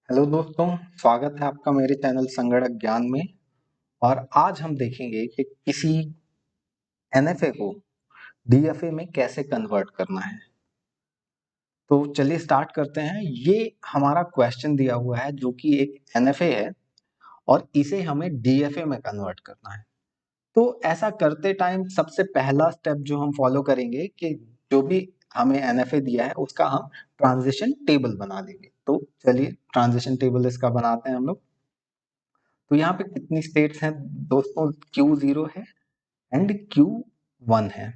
Hello दोस्तों, स्वागत है आपका मेरे चैनल संगणक ज्ञान में। और आज हम देखेंगे कि किसी एनएफए को डीएफए में कैसे कन्वर्ट करना है। तो चलिए स्टार्ट करते हैं। ये हमारा क्वेश्चन दिया हुआ है जो कि एक एनएफए है और इसे हमें डीएफए में कन्वर्ट करना है। तो ऐसा करते टाइम सबसे पहला स्टेप जो हम फॉलो करेंगे कि जो भी हमें एनएफए दिया है उसका हम ट्रांजिशन टेबल बना लेंगे। तो चलिए ट्रांजिशन टेबल इसका बनाते हैं हम लोग। तो यहाँ पे कितनी स्टेट्स हैं दोस्तों? Q0 है एंड Q1 है।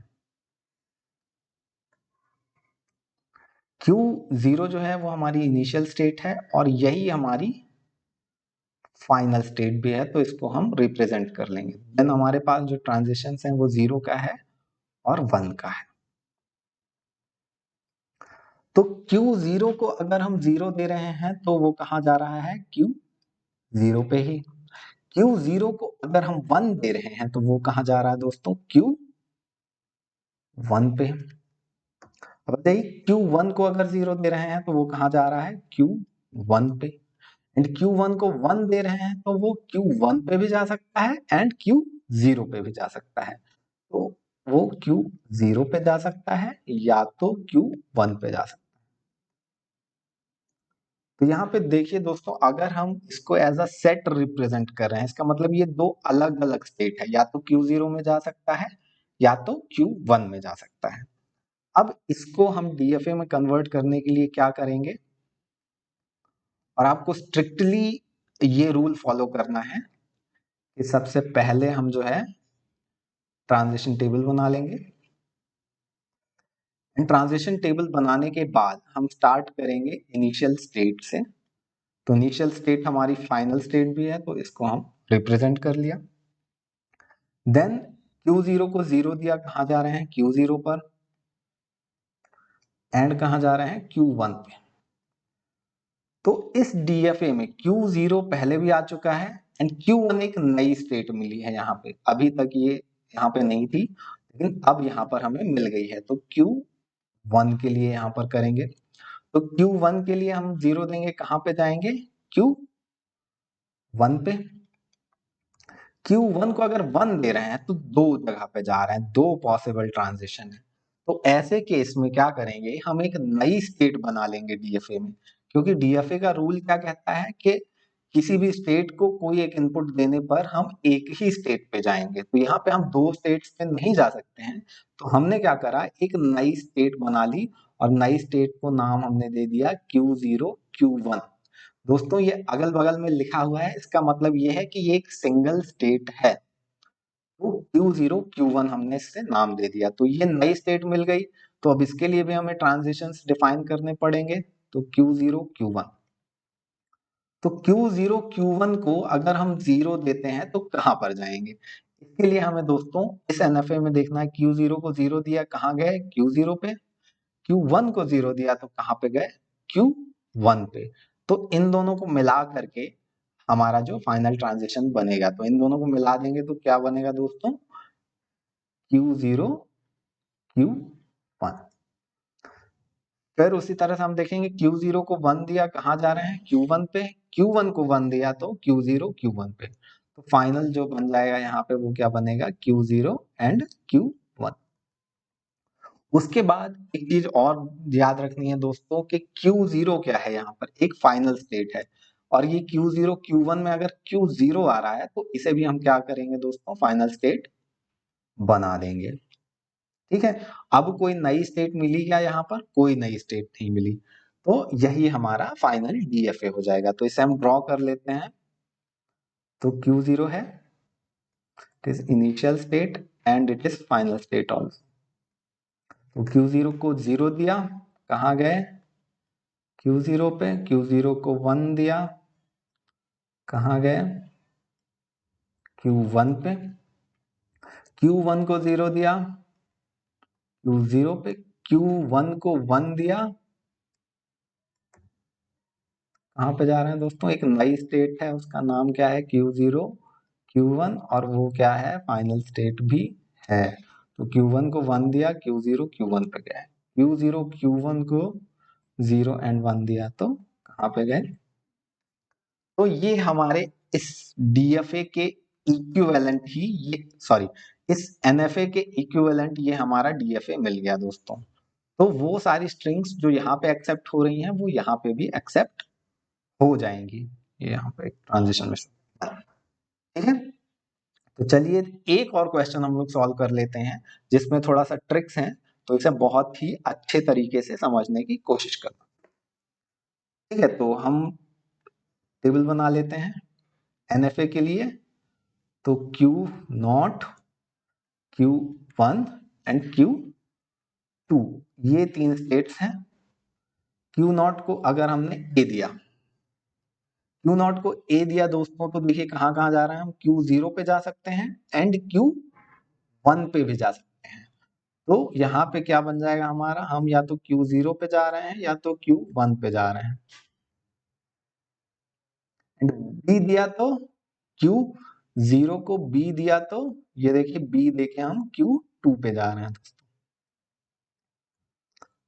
Q0 जो है वो हमारी इनिशियल स्टेट है और यही हमारी फाइनल स्टेट भी है, तो इसको हम रिप्रेजेंट कर लेंगे। देन हमारे पास जो ट्रांजिशन हैं वो 0 का है और 1 का है। तो Q0 को अगर हम 0 दे रहे हैं तो वो कहाँ जा रहा है? Q0 पे ही। Q0 को अगर हम 1 दे रहे हैं तो वो कहाँ जा रहा है दोस्तों? Q1 पे। अब बताइए Q1 को अगर 0 दे रहे हैं तो वो कहाँ जा रहा है? Q1 पे। एंड Q1 को 1 दे रहे हैं तो वो Q1 पे भी जा सकता है एंड Q0 पे भी जा सकता है। तो वो Q0 पे जा सकता है या तो Q1 पे जा सकता है। तो यहाँ पे देखिए दोस्तों, अगर हम इसको एज अ सेट रिप्रेजेंट कर रहे हैं, इसका मतलब ये दो अलग अलग स्टेट है, या तो Q0 में जा सकता है या तो Q1 में जा सकता है। अब इसको हम डीएफए में कन्वर्ट करने के लिए क्या करेंगे, और आपको स्ट्रिक्टली ये रूल फॉलो करना है कि सबसे पहले हम जो है ट्रांजिशन टेबल बना लेंगे। एंड ट्रांजिशन टेबल बनाने के बाद हम स्टार्ट करेंगे इनिशियल स्टेट से। तो इनिशियल स्टेट हमारी फाइनल स्टेट भी है, तो इसको हम रिप्रेजेंट कर लिया। देन Q0 को 0 दिया, कहाँ जा रहे हैं? Q0 पर। एंड कहाँ जा रहे हैं? Q1 पे। तो इस डीएफए में Q0 पहले भी आ चुका है एंड Q1 एक नई स्टेट मिली है यहाँ पे। अभी तक ये यहाँ पे नहीं थी लेकिन अब यहाँ पर हमें मिल गई है, तो Q1 के लिए यहाँ पर करेंगे। तो Q1 के लिए हम 0 देंगे, कहाँ पे जाएंगे? Q1 पे। Q1 को अगर 1 दे रहे हैं तो दो जगह पे जा रहे हैं, दो पॉसिबल ट्रांजिशन है। तो ऐसे केस में क्या करेंगे, हम एक नई स्टेट बना लेंगे डीएफए में। क्योंकि डीएफए का रूल क्या कहता है कि किसी भी स्टेट को कोई एक इनपुट देने पर हम एक ही स्टेट पे जाएंगे। तो यहाँ पे हम दो स्टेट्स पे नहीं जा सकते हैं। तो हमने क्या करा, एक नई स्टेट बना ली और नई स्टेट को नाम हमने दे दिया Q0 Q1। दोस्तों ये अगल बगल में लिखा हुआ है, इसका मतलब ये है कि ये एक सिंगल स्टेट है। तो Q0 Q1 हमने इससे नाम दे दिया, तो ये नई स्टेट मिल गई। तो अब इसके लिए भी हमें ट्रांजिशंस डिफाइन करने पड़ेंगे। तो Q0 Q1। तो Q0 Q1 को अगर हम 0 देते हैं तो कहाँ पर जाएंगे? इसके लिए हमें दोस्तों इस एनएफए में देखना है। Q0 को 0 दिया, कहाँ गए? Q0 पे। Q1 को 0 दिया तो कहाँ पे गए? Q1 पे। तो इन दोनों को मिला करके हमारा जो फाइनल ट्रांजिशन बनेगा, तो इन दोनों को मिला देंगे तो क्या बनेगा दोस्तों? Q0 Q1। फिर उसी तरह से हम देखेंगे Q0 को 1 दिया, कहाँ जा रहे हैं? Q1 पे। Q1 को 1 दिया तो Q0 Q1 पे। तो फाइनल जो बन जाएगा यहाँ पे वो क्या बनेगा? Q0 and Q1। उसके बाद एक चीज और याद रखनी है दोस्तों कि Q0 क्या है, यहाँ पर एक फाइनल स्टेट है। और ये Q0 Q1 में अगर Q0 आ रहा है तो इसे भी हम क्या करेंगे दोस्तों? फाइनल स्टेट बना देंगे। ठीक है। अब कोई नई स्टेट मिली क्या यहाँ पर? कोई नई स्टेट नहीं मिली। तो यही हमारा फाइनल डीएफए हो जाएगा। तो इसे हम ड्रॉ कर लेते हैं। तो Q0 है, it is initial state and it is final state also. तो Q0 को 0 दिया, कहाँ गए? Q0 पे। Q0 को 1 दिया, कहाँ गए? Q1 पे। Q1 को 0 दिया, Q0 पे। Q1 को 1 दिया, कहाँ पे जा रहे हैं दोस्तों? एक नई स्टेट है, उसका नाम क्या है? Q0 Q1, और वो क्या है? फाइनल स्टेट भी है। तो Q1 को 1 दिया, Q0 Q1 पे गए। Q0 Q1 को 0 एंड 1 दिया तो कहाँ पे गए? तो ये हमारे इस डीएफए के इक्विवेलेंट ही ये, सॉरी, इस एनएफए के इक्विवेलेंट ये हमारा डीएफए मिल गया दोस्तों। तो वो सारी स्ट्रिंग्स जो यहाँ पे एक्सेप्ट हो रही हैं वो यहाँ पे भी एक्सेप्ट हो जाएंगी। ये यहाँ पे एक ट्रांजिशन में, ठीक है। तो चलिए एक और क्वेश्चन हम लोग सॉल्व कर लेते हैं जिसमें थोड़ा सा ट्रिक्स हैं, तो इसे बहुत ही अच्छे तरीके से समझने की कोशिश करना। ठीक है, तो हम टेबल बना लेते हैं एनएफए के लिए। तो Q0, Q1 एंड Q2, ये 3 स्टेट्स हैं। Q0 को अगर हमने ए दिया, Q0 को ए दिया दोस्तों, तो देखिए कहाँ कहाँ जा रहे हैं हम, Q0 पे जा सकते हैं एंड Q1 पे भी जा सकते हैं। तो यहाँ पे क्या बन जाएगा हमारा, हम या तो Q0 पे जा रहे हैं या तो Q1 पे जा रहे हैं। एंड बी दिया तो Q0 को बी दिया तो ये देखिए बी देके हम Q2 पे जा रहे हैं।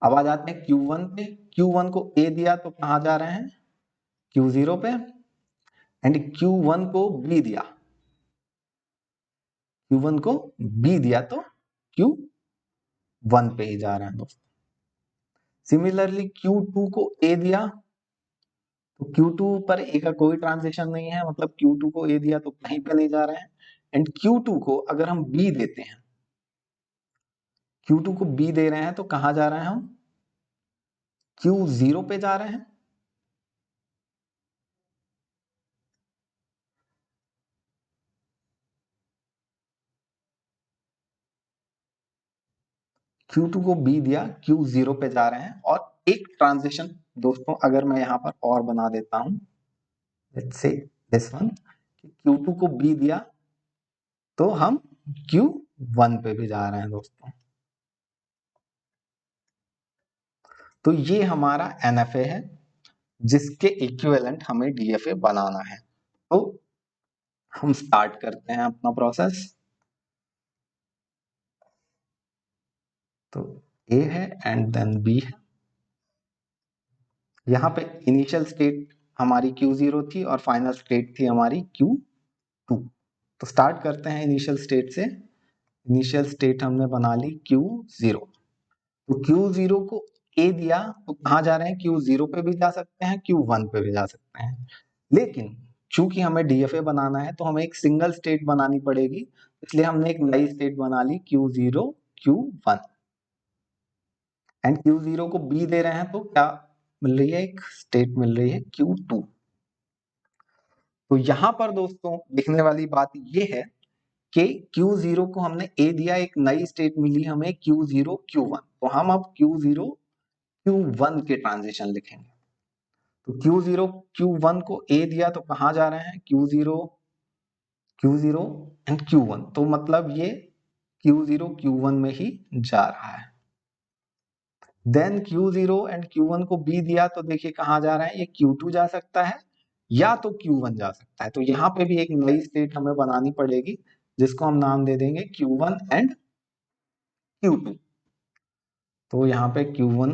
अब आ जाते हैं Q1 पे। Q1 को ए दिया तो कहाँ जा रहे हैं, Q0 पे। एंड Q1 को बी दिया, Q1 को बी दिया तो Q1 पे ही जा रहे हैं दोस्तों। सिमिलरली Q2 को ए दिया तो Q2 पर ए का कोई ट्रांजेक्शन नहीं है, मतलब Q2 को ए दिया तो कहीं पे नहीं जा रहे हैं। एंड Q2 को अगर हम बी देते हैं, Q2 को बी दे रहे हैं तो कहाँ जा रहे हैं हम, Q0 पे जा रहे हैं। Q2 को बी दिया, Q0 पे जा रहे हैं। और एक ट्रांजिशन दोस्तों अगर मैं यहाँ पर और बना देता हूं, let's say this one, Q2 को बी दिया तो हम Q1 पे भी जा रहे हैं दोस्तों। तो ये हमारा NFA है जिसके इक्विवेलेंट हमें DFA बनाना है। तो हम स्टार्ट करते हैं अपना प्रोसेस। तो A है एंड देन B है। यहाँ पे इनिशियल स्टेट हमारी Q0 थी और फाइनल स्टेट थी हमारी Q2। तो स्टार्ट करते हैं इनिशियल स्टेट से। इनिशियल स्टेट हमने बना ली Q0। तो Q0 को A दिया तो कहाँ जा रहे हैं, Q0 पे भी जा सकते हैं, Q1 पे भी जा सकते हैं। लेकिन चूंकि हमें DFA बनाना है तो हमें एक सिंगल स्टेट बनानी पड़ेगी, इसलिए हमने एक नई स्टेट बना ली Q0, Q1। एंड Q0 को B दे रहे हैं तो क्या मिल रही है, एक स्टेट मिल रही है Q2। तो यहां पर दोस्तों दिखने वाली बात ये है कि Q0 को हमने A दिया, एक नई स्टेट मिली हमें Q0, Q1। तो हम अब Q0, Q1 के ट्रांजिशन लिखेंगे। तो Q0, Q1 को A दिया तो कहाँ जा रहे हैं, Q0, Q0 एंड Q1। तो मतलब ये Q0, Q1 में ही जा रहा है। देन Q0 एंड Q1 को B दिया तो देखिए कहाँ जा रहा है, ये Q2 जा सकता है या तो Q1 जा सकता है। तो यहाँ पे भी एक नई स्टेट हमें बनानी पड़ेगी जिसको हम नाम दे देंगे Q1 एंड Q2। तो यहाँ पे Q1,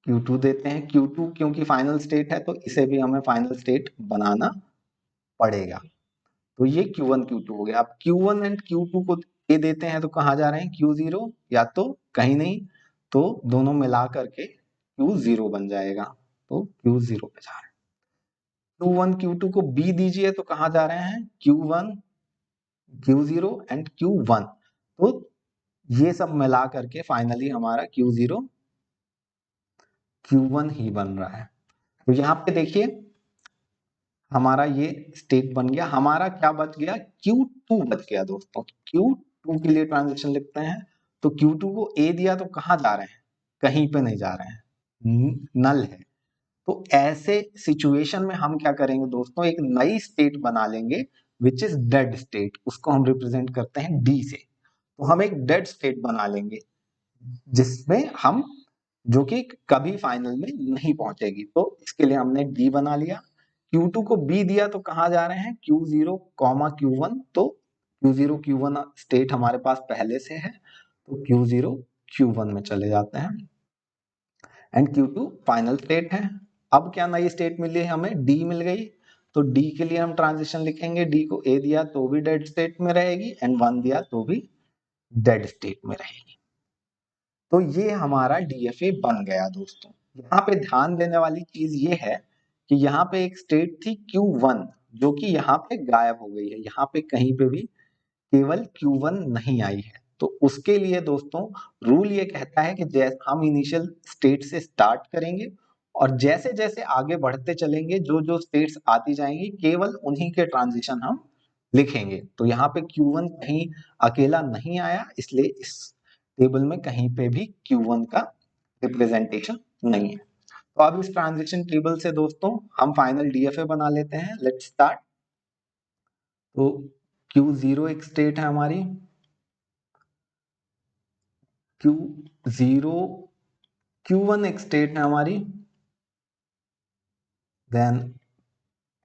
Q2 देते हैं। Q2 क्योंकि फाइनल स्टेट है तो इसे भी हमें फाइनल स्टेट बनाना पड़ेगा। तो ये Q1, Q2 हो गया। अब Q1 एंड Q2 को ए देते हैं तो कहाँ जा रहे हैं, Q0 या तो कहीं नहीं, तो दोनों मिला करके Q0 बन जाएगा। तो Q0 पे जा रहे हैं। Q1, Q2 को B दीजिए तो कहाँ जा रहे हैं, Q1, Q0 एंड Q1। तो ये सब मिला करके फाइनली हमारा Q0, Q1 ही बन रहा है। तो यहाँ पे देखिए हमारा ये स्टेट बन गया। हमारा क्या बच गया, Q2 बच गया दोस्तों। Q2 के लिए ट्रांजेक्शन लिखते हैं। तो Q2 को A दिया तो कहाँ जा रहे हैं, कहीं पे नहीं जा रहे हैं, नल है। तो ऐसे सिचुएशन में हम क्या करेंगे दोस्तों, एक नई स्टेट बना लेंगे विच इज डेड स्टेट। उसको हम रिप्रेजेंट करते हैं D से। तो हम एक डेड स्टेट बना लेंगे जिसमें हम, जो कि कभी फाइनल में नहीं पहुंचेगी। तो इसके लिए हमने D बना लिया। Q2 को B दिया तो कहाँ जा रहे हैं, Q0, Q1। तो Q0, Q1 स्टेट हमारे पास पहले से है तो Q0, Q1 में चले जाते हैं। एंड Q2 फाइनल स्टेट है। अब क्या नई स्टेट मिली है हमें, D मिल गई। तो डी के लिए हम ट्रांजिशन लिखेंगे, डी को ए दिया तो भी डेड स्टेट में रहेगी एंड 1 दिया तो भी डेड स्टेट में रहेगी। तो ये हमारा डीएफए बन गया दोस्तों। यहाँ पे ध्यान देने वाली चीज ये है कि यहाँ पे एक स्टेट थी Q1 जो कि यहाँ पे गायब हो गई है, यहाँ पे कहीं पे भी केवल Q1 नहीं आई है। तो उसके लिए दोस्तों रूल ये कहता है कि जैसे हम इनिशियल स्टेट से स्टार्ट करेंगे और जैसे जैसे आगे बढ़ते चलेंगे जो जो स्टेट्स आती जाएंगी केवल उन्हीं के ट्रांजिशन हम लिखेंगे। तो यहाँ पे Q1 कहीं अकेला नहीं आया, इसलिए इस टेबल में कहीं पे भी Q1 का रिप्रेजेंटेशन नहीं है। तो अब इस ट्रांजिशन टेबल से दोस्तों हम फाइनल डीएफए बना लेते हैं। Let's start. तो Q0 एक स्टेट है हमारी, Q0 Q1 एक स्टेट है हमारी, देन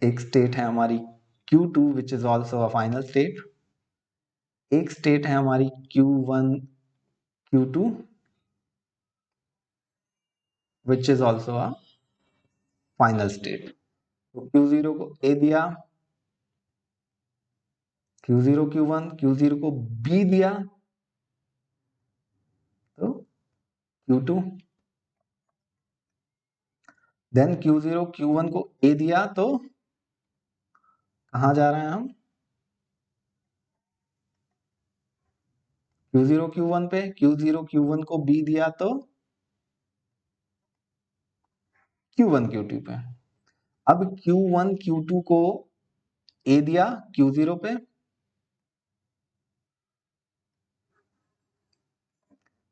एक स्टेट है हमारी Q2 which is also a final state, एक स्टेट है हमारी Q1 Q2 which is also a final state. तो Q0 को A दिया, Q0 Q1, Q0 को B दिया तो Q2, देन Q0 Q1 को A दिया तो कहाँ जा रहे हैं हम, Q0 Q1 पे, Q0 Q1 को B दिया तो Q1 Q2 पे। अब Q1 Q2 को A दिया Q0 पे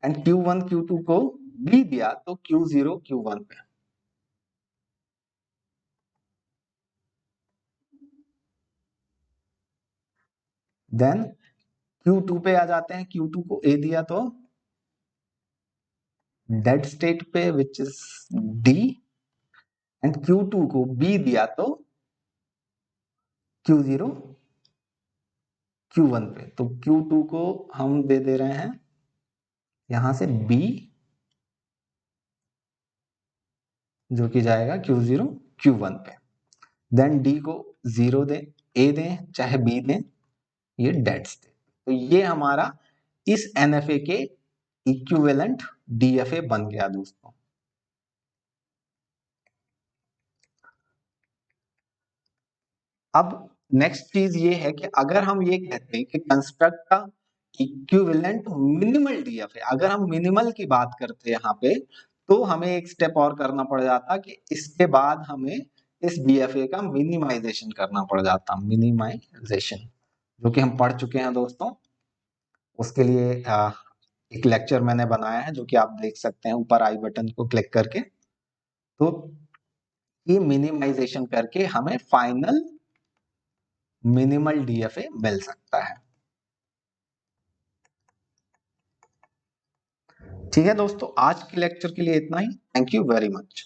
एंड Q1 Q2 को B दिया तो Q0 Q1 पे। देन Q2 पे आ जाते हैं, Q2 को A दिया तो डेड स्टेट पे which is D and Q2 को B दिया तो Q0 Q1 पे। तो Q2 को हम दे दे रहे हैं यहां से B जो कि जाएगा Q0 Q1 पे। देन D को 0 दें, A दें चाहे B दें, ये डेड स्टेट। तो ये हमारा इस NFA के इक्विवेलेंट DFA बन गया दोस्तों। अब नेक्स्ट चीज ये है कि अगर हम ये कहते हैं कि कंस्ट्रक्ट का इक्विवेलेंट मिनिमल डीएफए, अगर हम मिनिमल की बात करते हैं यहाँ पे तो हमें एक स्टेप और करना पड़ जाता कि इसके बाद हमें इस डीएफए का मिनिमाइजेशन करना पड़ जाता, मिनिमाइजेशन जो कि हम पढ़ चुके हैं दोस्तों। उसके लिए एक लेक्चर मैंने बनाया है जो कि आप देख सकते हैं ऊपर आई बटन को क्लिक करके। तो ये मिनिमाइजेशन करके हमें फाइनल मिनिमल डीएफए मिल सकता है। ठीक है दोस्तों, आज के लेक्चर के लिए इतना ही। Thank you very much.